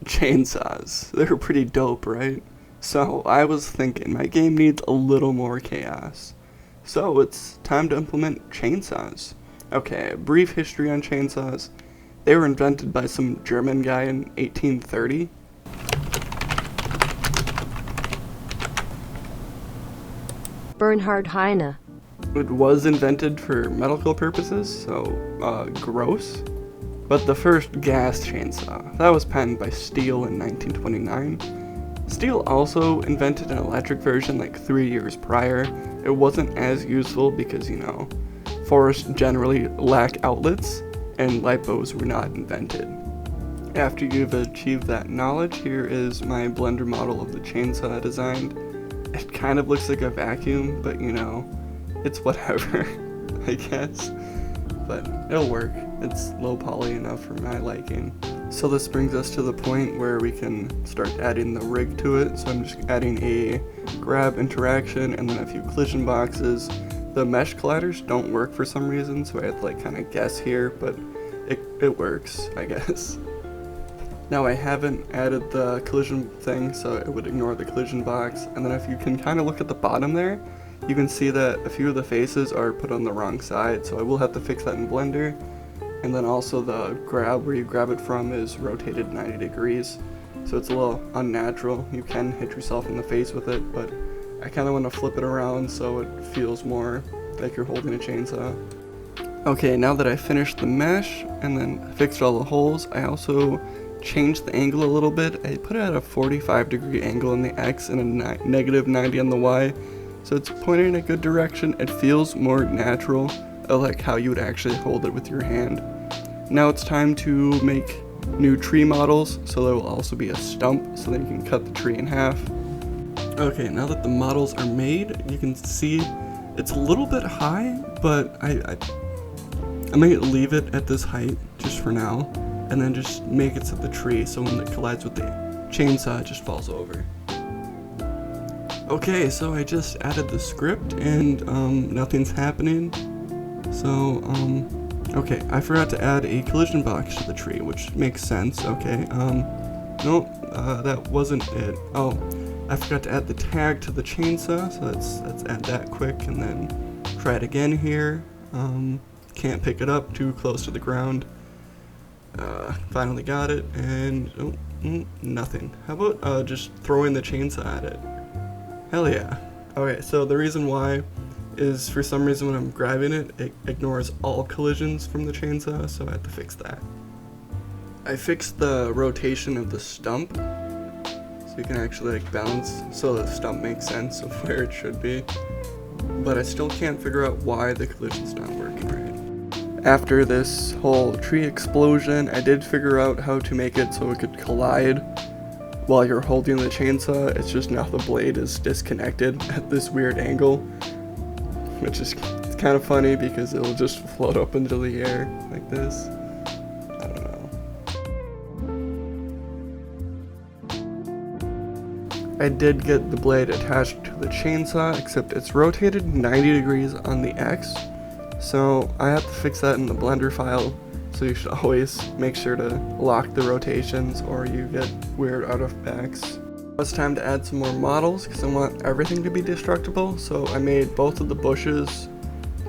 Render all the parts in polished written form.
chainsaws. They're pretty dope, right? So I was thinking my game needs a little more chaos. So it's time to implement chainsaws. Okay, a brief history on chainsaws. They were invented by some German guy in 1830. Bernhard Heine. It was invented for medical purposes, so gross. But the first gas chainsaw, that was patented by Steele in 1929. Steele also invented an electric version like 3 years prior. It wasn't as useful because, forests generally lack outlets, and light bulbs were not invented. After you've achieved that knowledge, here is my Blender model of the chainsaw I designed. It kind of looks like a vacuum, but it's whatever, I guess. But it'll work. It's low poly enough for my liking. So this brings us to the point where we can start adding the rig to it. So I'm just adding a grab interaction and then a few collision boxes. The mesh colliders don't work for some reason, so I have to kind of guess here, but it works, I guess. Now I haven't added the collision thing, so it would ignore the collision box. And then if you can kind of look at the bottom there, you can see that a few of the faces are put on the wrong side, so I will have to fix that in Blender. And then also the grab, where you grab it from, is rotated 90 degrees, so it's a little unnatural. You can hit yourself in the face with it, but I kind of want to flip it around so it feels more like you're holding a chainsaw. Okay, now that I finished the mesh and then fixed all the holes, I also changed the angle a little bit. I put it at a 45-degree angle on the X and a negative 90 on the Y, so it's pointing in a good direction. It feels more natural, like how you would actually hold it with your hand. Now it's time to make new tree models, so there will also be a stump, so then you can cut the tree in half. Okay, now that the models are made, you can see it's a little bit high, but I might leave it at this height just for now, and then just make it to the tree so when it collides with the chainsaw, it just falls over. Okay, so I just added the script and nothing's happening. So, okay, I forgot to add a collision box to the tree, which makes sense. Okay, nope, that wasn't it. Oh, I forgot to add the tag to the chainsaw, so let's add that quick and then try it again here. Can't pick it up, too close to the ground. Finally got it, and nothing. How about just throwing the chainsaw at it? Hell yeah. Okay, so the reason why is for some reason when I'm grabbing it, it ignores all collisions from the chainsaw, so I have to fix that. I fixed the rotation of the stump, so you can actually bounce, so the stump makes sense of where it should be. But I still can't figure out why the collision's not working right. After this whole tree explosion, I did figure out how to make it so it could collide while you're holding the chainsaw. It's just now the blade is disconnected at this weird angle, which is kind of funny because it'll just float up into the air like this. I don't know. I did get the blade attached to the chainsaw, except it's rotated 90 degrees on the X, so I have to fix that in the Blender file. So you should always make sure to lock the rotations or you get weird artifacts. It's time to add some more models because I want everything to be destructible. So I made both of the bushes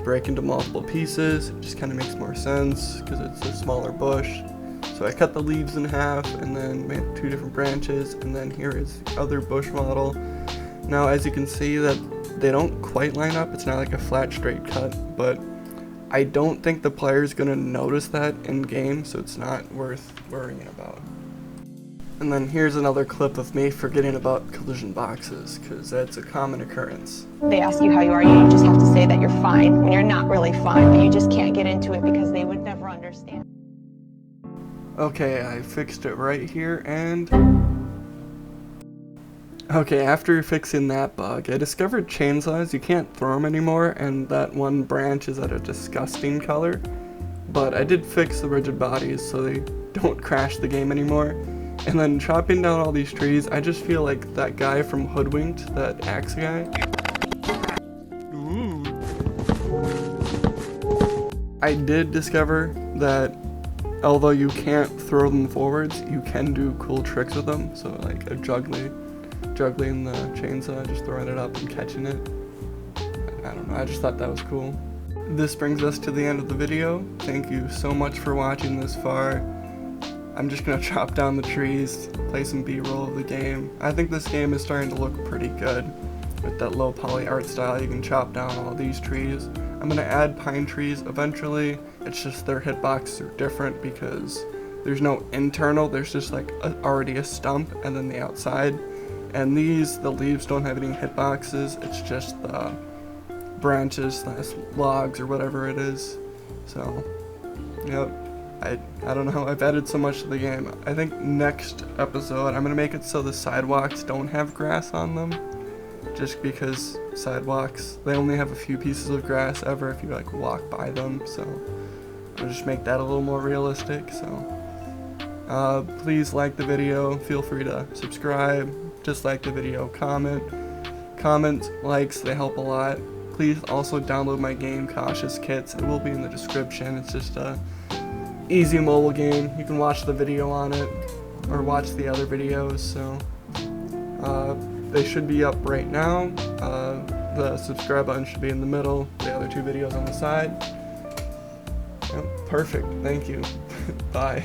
break into multiple pieces. It just kind of makes more sense because it's a smaller bush. So I cut the leaves in half and then made 2 different branches, and then here is the other bush model. Now as you can see that they don't quite line up, it's not like a flat straight cut, but I don't think the player's gonna notice that in game, so it's not worth worrying about. And then here's another clip of me forgetting about collision boxes, because that's a common occurrence. They ask you how you are, you just have to say that you're fine when you're not really fine, but you just can't get into it because they would never understand. Okay, I fixed it right here, and okay, after fixing that bug, I discovered chainsaws, you can't throw them anymore, and that one branch is at a disgusting color. But I did fix the rigid bodies so they don't crash the game anymore. And then chopping down all these trees, I just feel like that guy from Hoodwinked, that axe guy. I did discover that although you can't throw them forwards, you can do cool tricks with them. So like a juggling the chainsaw, just throwing it up and catching it. I don't know, I just thought that was cool. This brings us to the end of the video. Thank you so much for watching this far. I'm just gonna chop down the trees, play some B-roll of the game. I think this game is starting to look pretty good. With that low poly art style, you can chop down all these trees. I'm gonna add pine trees eventually. It's just their hitboxes are different because there's no internal, there's just like already a stump and then the outside. And these, the leaves don't have any hitboxes, it's just the branches, logs or whatever it is. So, yep. I don't know, I've added so much to the game. I think next episode I'm gonna make it so the sidewalks don't have grass on them. Just because sidewalks, they only have a few pieces of grass ever if you like walk by them, so I'll just make that a little more realistic. So please like the video, feel free to subscribe, dislike the video, comment, likes, they help a lot. Please also download my game Cautious Kits, it will be in the description. It's just a easy mobile game. You can watch the video on it or watch the other videos, so they should be up right now. The subscribe button should be in the middle, the other two videos on the side. Yep, perfect, thank you. Bye.